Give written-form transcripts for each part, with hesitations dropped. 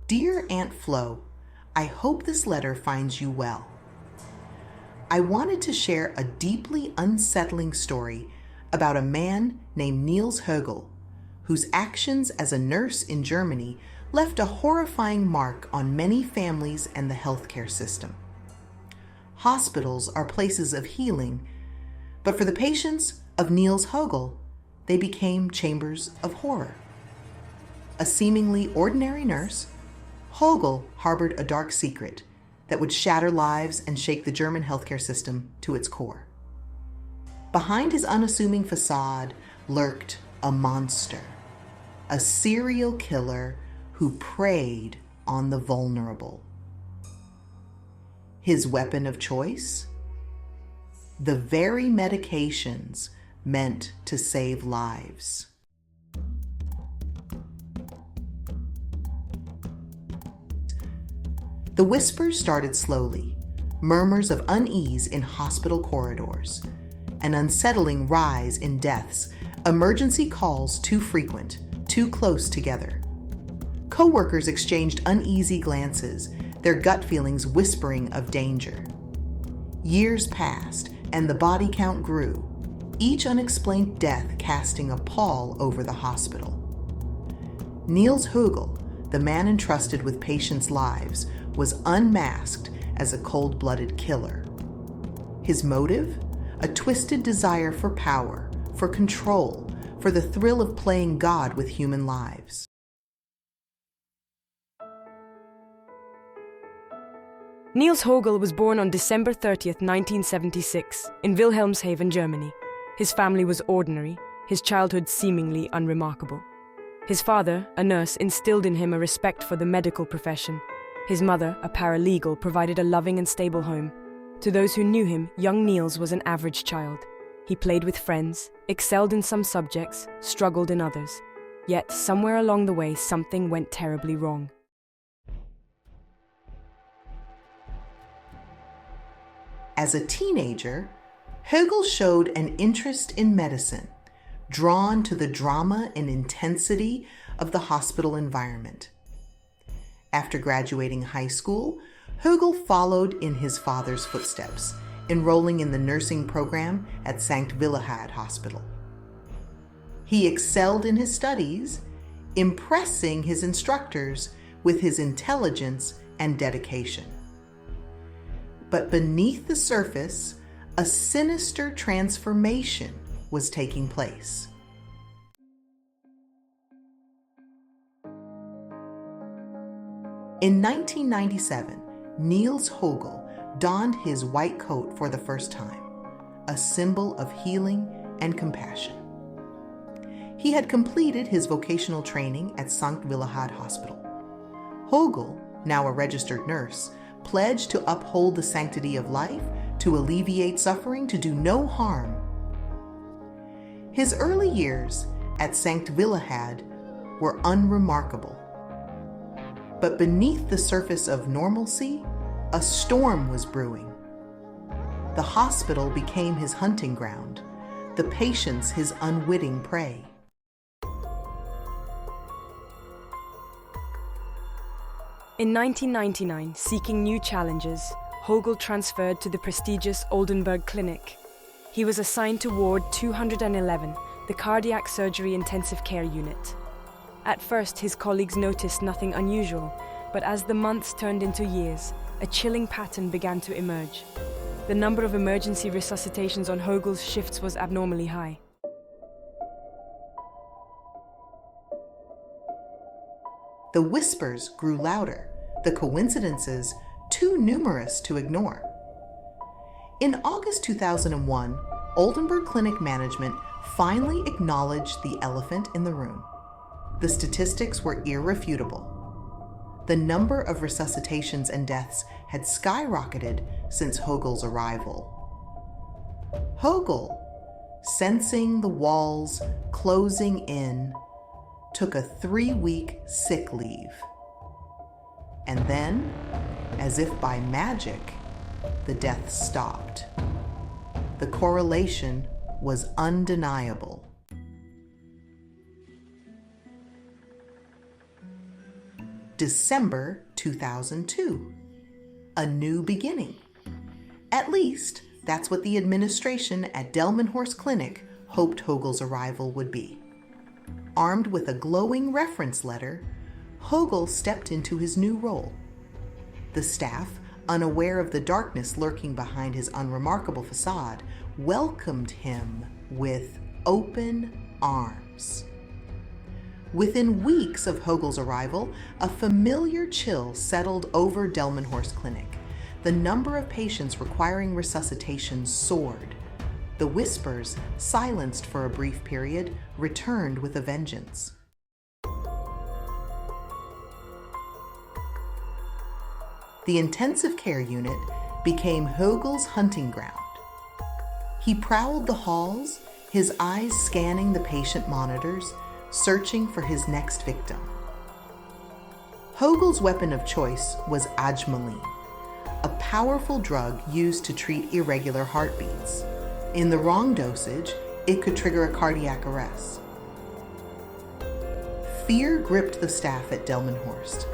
Dear Aunt Flo, I hope this letter finds you well. I wanted to share a deeply unsettling story about a man named Niels Hoegel, whose actions as a nurse in Germany left a horrifying mark on many families and the healthcare system. Hospitals are places of healing, but for the patients of Niels Hoegel, they became chambers of horror. A seemingly ordinary nurse, Högel harbored a dark secret that would shatter lives and shake the German healthcare system to its core. Behind his unassuming facade lurked a monster, a serial killer who preyed on the vulnerable. His weapon of choice? The very medications meant to save lives. The whispers started slowly, murmurs of unease in hospital corridors, an unsettling rise in deaths, emergency calls too frequent, too close together. Co-workers exchanged uneasy glances, their gut feelings whispering of danger. Years passed, and the body count grew, each unexplained death casting a pall over the hospital. Niels Hoegel, the man entrusted with patients' lives, was unmasked as a cold-blooded killer. His motive? A twisted desire for power, for control, for the thrill of playing God with human lives. Niels Hoegel was born on December 30th, 1976, in Wilhelmshaven, Germany. His family was ordinary, his childhood seemingly unremarkable. His father, a nurse, instilled in him a respect for the medical profession. His mother, a paralegal, provided a loving and stable home. To those who knew him, young Niels was an average child. He played with friends, excelled in some subjects, struggled in others. Yet, somewhere along the way, something went terribly wrong. As a teenager, Högel showed an interest in medicine, drawn to the drama and intensity of the hospital environment. After graduating high school, Högel followed in his father's footsteps, enrolling in the nursing program at St. Willehad Hospital. He excelled in his studies, impressing his instructors with his intelligence and dedication. But beneath the surface, a sinister transformation was taking place. In 1997, Niels Hoegel donned his white coat for the first time, a symbol of healing and compassion. He had completed his vocational training at St. Willehad Hospital. Högel, now a registered nurse, pledged to uphold the sanctity of life, to alleviate suffering, to do no harm. His early years at St. Willehad were unremarkable. But beneath the surface of normalcy, a storm was brewing. The hospital became his hunting ground, the patients his unwitting prey. In 1999, seeking new challenges, Högel transferred to the prestigious Oldenburg Clinic. He was assigned to Ward 211, the cardiac surgery intensive care unit. At first, his colleagues noticed nothing unusual, but as the months turned into years, a chilling pattern began to emerge. The number of emergency resuscitations on Högel's shifts was abnormally high. The whispers grew louder, the coincidences too numerous to ignore. In August 2001, Oldenburg Clinic management finally acknowledged the elephant in the room. The statistics were irrefutable. The number of resuscitations and deaths had skyrocketed since Högel's arrival. Högel, sensing the walls closing in, took a 3-week sick leave. And then, as if by magic, the deaths stopped. The correlation was December 2002. A new beginning. At least, that's what the administration at Delmenhorst Clinic hoped Högel's arrival would be. Armed with a glowing reference letter, Högel stepped into his new role. The staff, unaware of the darkness lurking behind his unremarkable facade, welcomed him with open arms. Within weeks of Högel's arrival, a familiar chill settled over Delmenhorst Clinic. The number of patients requiring resuscitation soared. The whispers, silenced for a brief period, returned with a vengeance. The intensive care unit became Högel's hunting ground. He prowled the halls, his eyes scanning the patient monitors, searching for his next victim. Högel's weapon of choice was adrenaline, a powerful drug used to treat irregular heartbeats. In the wrong dosage, it could trigger a cardiac arrest. Fear gripped the staff at Delmenhorst.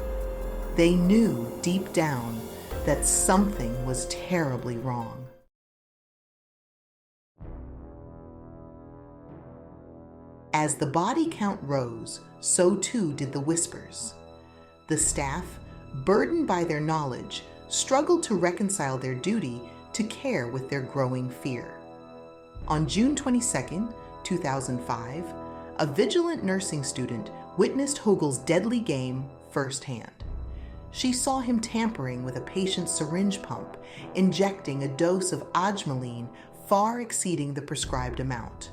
They knew deep down that something was terribly wrong. As the body count rose, so too did the whispers. The staff, burdened by their knowledge, struggled to reconcile their duty to care with their growing fear. On June 22, 2005, a vigilant nursing student witnessed Högel's deadly game firsthand. She saw him tampering with a patient's syringe pump, injecting a dose of adrenaline far exceeding the prescribed amount.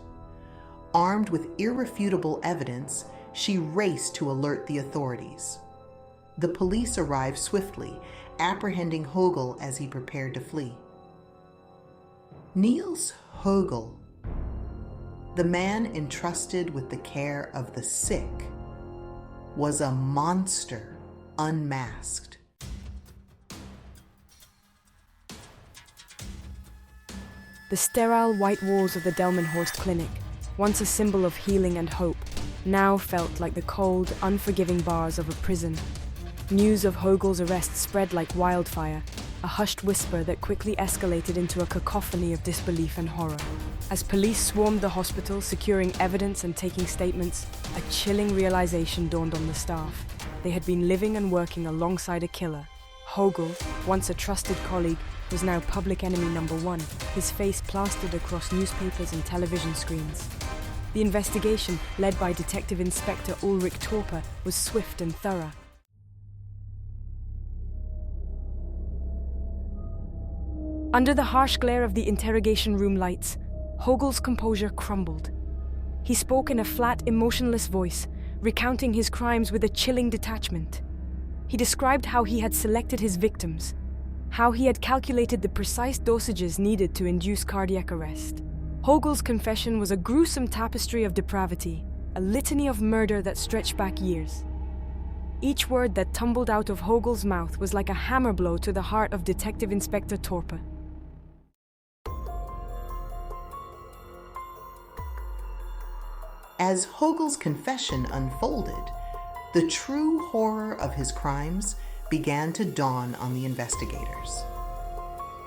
Armed with irrefutable evidence, she raced to alert the authorities. The police arrived swiftly, apprehending Högel as he prepared to flee. Niels Hoegel, the man entrusted with the care of the sick, was a monster unmasked. The sterile white walls of the Delmenhorst Clinic, once a symbol of healing and hope, now felt like the cold, unforgiving bars of a prison. News of Högel's arrest spread like wildfire, a hushed whisper that quickly escalated into a cacophony of disbelief and horror. As police swarmed the hospital, securing evidence and taking statements, a chilling realization dawned on the staff. They had been living and working alongside a killer. Högel, once a trusted colleague, was now public enemy number one, his face plastered across newspapers and television screens. The investigation, led by Detective Inspector Ulrich Torper, was swift and thorough. Under the harsh glare of the interrogation room lights, Högel's composure crumbled. He spoke in a flat, emotionless voice, recounting his crimes with a chilling detachment. He described how he had selected his victims, how he had calculated the precise dosages needed to induce cardiac arrest. Högel's confession was a gruesome tapestry of depravity, a litany of murder that stretched back years. Each word that tumbled out of Högel's mouth was like a hammer blow to the heart of Detective Inspector Torpe. As Högel's confession unfolded, the true horror of his crimes began to dawn on the investigators.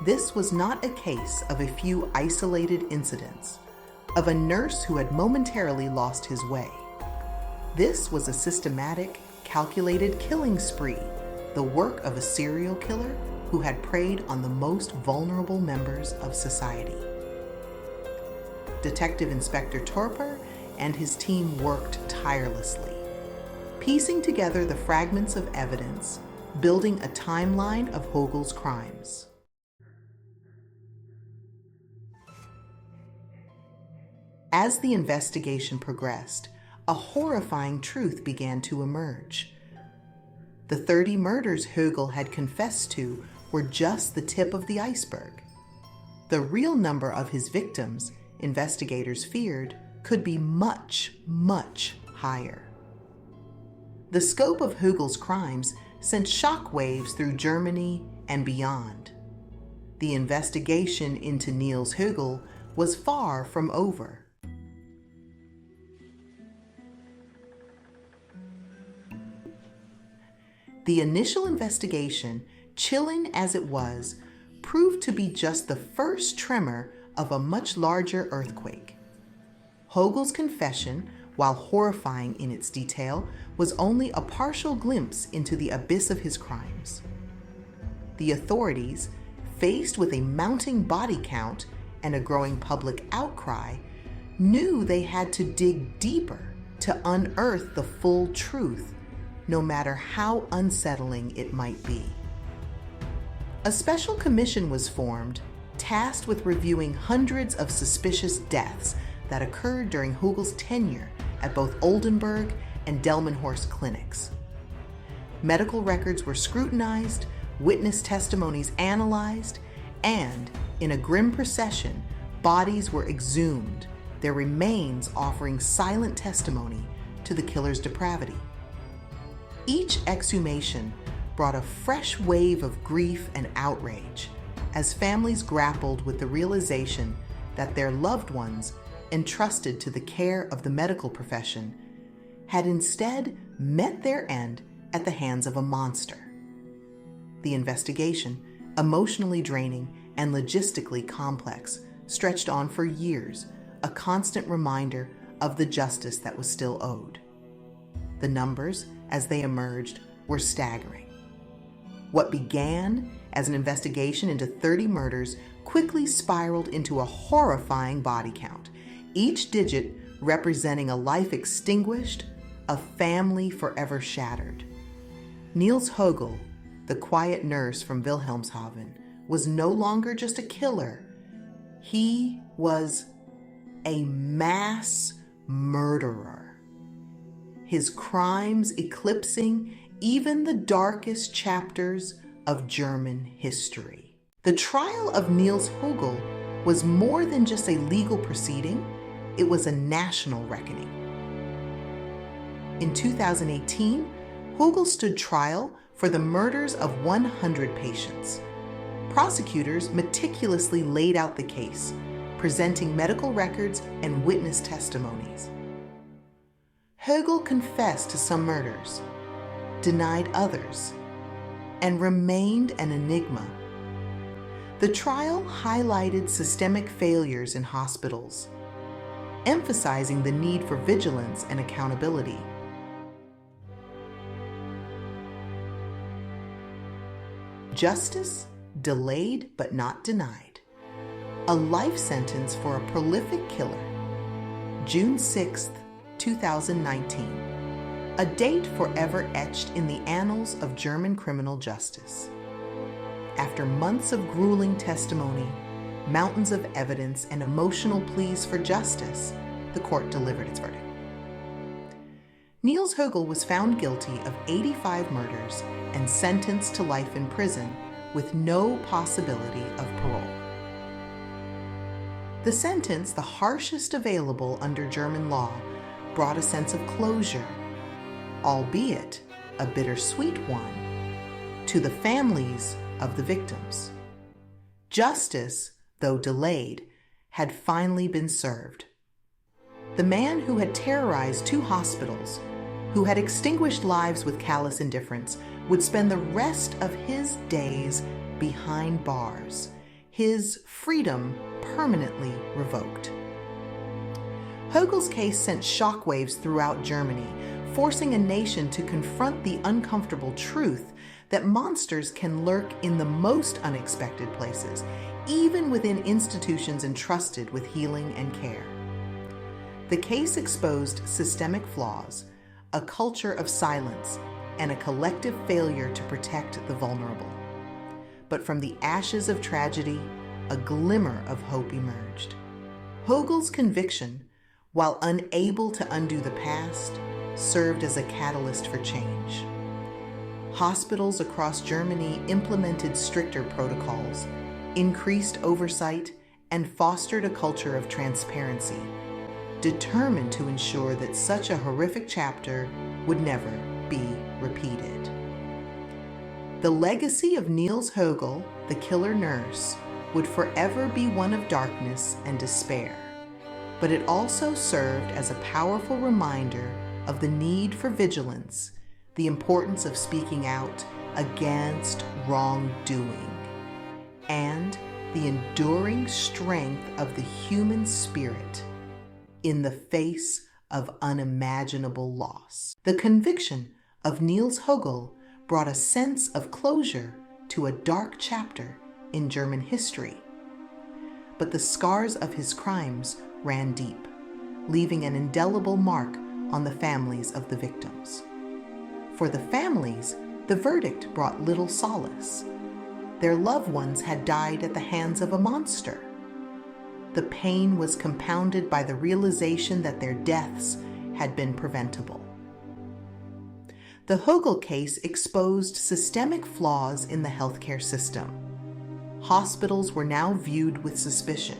This was not a case of a few isolated incidents, of a nurse who had momentarily lost his way. This was a systematic, calculated killing spree, the work of a serial killer who had preyed on the most vulnerable members of society. Detective Inspector Torper and his team worked tirelessly, piecing together the fragments of evidence, building a timeline of Högel's crimes. As the investigation progressed, a horrifying truth began to emerge. The 30 murders Högel had confessed to were just the tip of the iceberg. The real number of his victims, investigators feared, could be much, much higher. The scope of Högel's crimes sent shockwaves through Germany and beyond. The investigation into Niels Hoegel was far from over. The initial investigation, chilling as it was, proved to be just the first tremor of a much larger earthquake. Högel's confession, while horrifying in its detail, was only a partial glimpse into the abyss of his crimes. The authorities, faced with a mounting body count and a growing public outcry, knew they had to dig deeper to unearth the full truth, no matter how unsettling it might be. A special commission was formed, tasked with reviewing hundreds of suspicious deaths that occurred during Högel's tenure at both Oldenburg and Delmenhorst clinics. Medical records were scrutinized, witness testimonies analyzed, and, in a grim procession, bodies were exhumed, their remains offering silent testimony to the killer's depravity. Each exhumation brought a fresh wave of grief and outrage as families grappled with the realization that their loved ones, entrusted to the care of the medical profession, had instead met their end at the hands of a monster. The investigation, emotionally draining and logistically complex, stretched on for years, a constant reminder of the justice that was still owed. The numbers, as they emerged, were staggering. What began as an investigation into 30 murders quickly spiraled into a horrifying body count, each digit representing a life extinguished, a family forever shattered. Niels Hoegel, the quiet nurse from Wilhelmshaven, was no longer just a killer. He was a mass murderer, his crimes eclipsing even the darkest chapters of German history. The trial of Niels Hoegel was more than just a legal proceeding, it was a national reckoning. In 2018, Högel stood trial for the murders of 100 patients. Prosecutors meticulously laid out the case, presenting medical records and witness testimonies. Högel confessed to some murders, denied others, and remained an enigma. The trial highlighted systemic failures in hospitals, emphasizing the need for vigilance and accountability. Justice delayed but not denied. A life sentence for a prolific killer. June 6, 2019. A date forever etched in the annals of German criminal justice. After months of grueling testimony, mountains of evidence, and emotional pleas for justice, the court delivered its verdict. Niels Hoegel was found guilty of 85 murders and sentenced to life in prison with no possibility of parole. The sentence, the harshest available under German law, brought a sense of closure, albeit a bittersweet one, to the families of the victims. Justice, though delayed, had finally been served. The man who had terrorized 2 hospitals, who had extinguished lives with callous indifference, would spend the rest of his days behind bars, his freedom permanently revoked. Högel's case sent shockwaves throughout Germany, forcing a nation to confront the uncomfortable truth that monsters can lurk in the most unexpected places, even within institutions entrusted with healing and care. The case exposed systemic flaws, a culture of silence, and a collective failure to protect the vulnerable. But from the ashes of tragedy, a glimmer of hope emerged. Högel's conviction, while unable to undo the past, served as a catalyst for change. Hospitals across Germany implemented stricter protocols, increased oversight, and fostered a culture of transparency, determined to ensure that such a horrific chapter would never be repeated. The legacy of Niels Hoegel, the killer nurse, would forever be one of darkness and despair, but it also served as a powerful reminder of the need for vigilance, the importance of speaking out against wrongdoing, and the enduring strength of the human spirit in the face of unimaginable loss. The conviction of Niels Hoegel brought a sense of closure to a dark chapter in German history. But the scars of his crimes ran deep, leaving an indelible mark on the families of the victims. For the families, the verdict brought little solace. Their loved ones had died at the hands of a monster. The pain was compounded by the realization that their deaths had been preventable. The Högel case exposed systemic flaws in the healthcare system. Hospitals were now viewed with suspicion.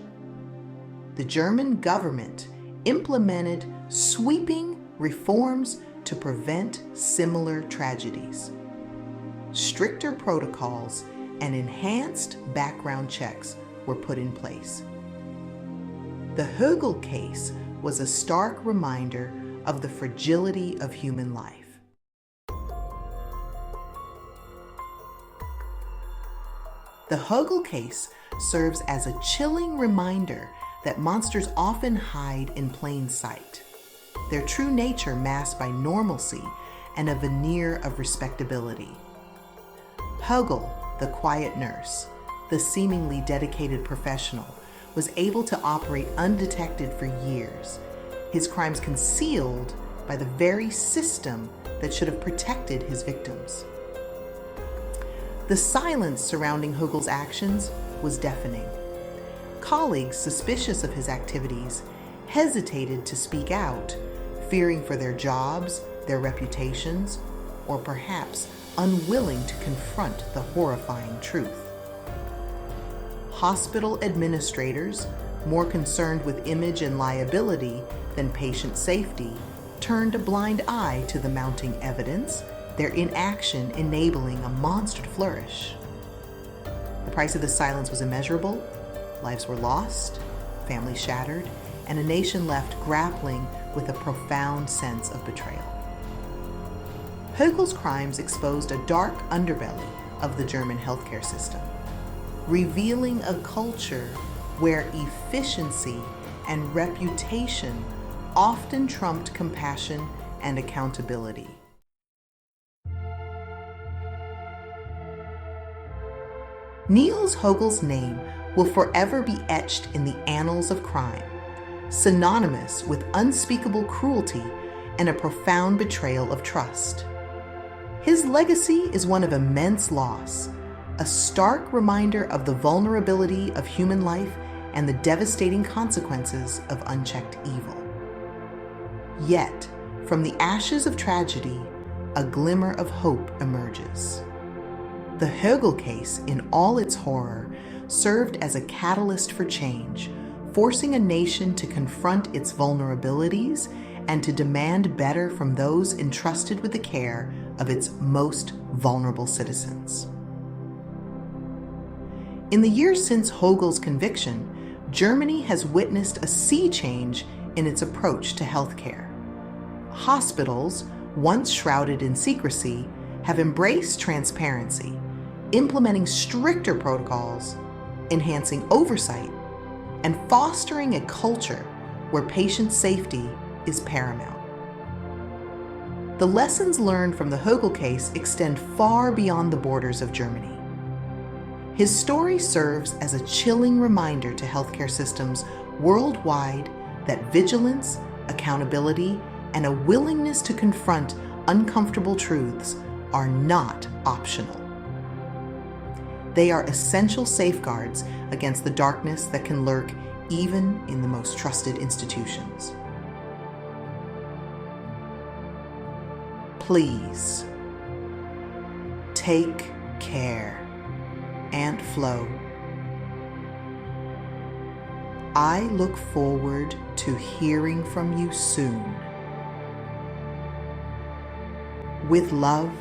The German government implemented sweeping reforms to prevent similar tragedies. Stricter protocols and enhanced background checks were put in place. The Högel case was a stark reminder of the fragility of human life. The Högel case serves as a chilling reminder that monsters often hide in plain sight, their true nature masked by normalcy and a veneer of respectability. Högel, the quiet nurse, the seemingly dedicated professional, was able to operate undetected for years, his crimes concealed by the very system that should have protected his victims. The silence surrounding Högel's actions was deafening. Colleagues suspicious of his activities hesitated to speak out, fearing for their jobs, their reputations, or perhaps unwilling to confront the horrifying truth. Hospital administrators, more concerned with image and liability than patient safety, turned a blind eye to the mounting evidence, their inaction enabling a monster to flourish. The price of this silence was immeasurable. Lives were lost, families shattered, and a nation left grappling with a profound sense of betrayal. Högel's crimes exposed a dark underbelly of the German healthcare system, revealing a culture where efficiency and reputation often trumped compassion and accountability. Niels Hoegel's name will forever be etched in the annals of crime, synonymous with unspeakable cruelty and a profound betrayal of trust. His legacy is one of immense loss, a stark reminder of the vulnerability of human life and the devastating consequences of unchecked evil. Yet, from the ashes of tragedy, a glimmer of hope emerges. The Högel case, in all its horror, served as a catalyst for change, forcing a nation to confront its vulnerabilities and to demand better from those entrusted with the care of its most vulnerable citizens. In the years since Högel's conviction, Germany has witnessed a sea change in its approach to healthcare. Hospitals, once shrouded in secrecy, have embraced transparency, implementing stricter protocols, enhancing oversight, and fostering a culture where patient safety is paramount. The lessons learned from the Högel case extend far beyond the borders of Germany. His story serves as a chilling reminder to healthcare systems worldwide that vigilance, accountability, and a willingness to confront uncomfortable truths are not optional. They are essential safeguards against the darkness that can lurk even in the most trusted institutions. Please, take care. Aunt Flo, I look forward to hearing from you soon. With love,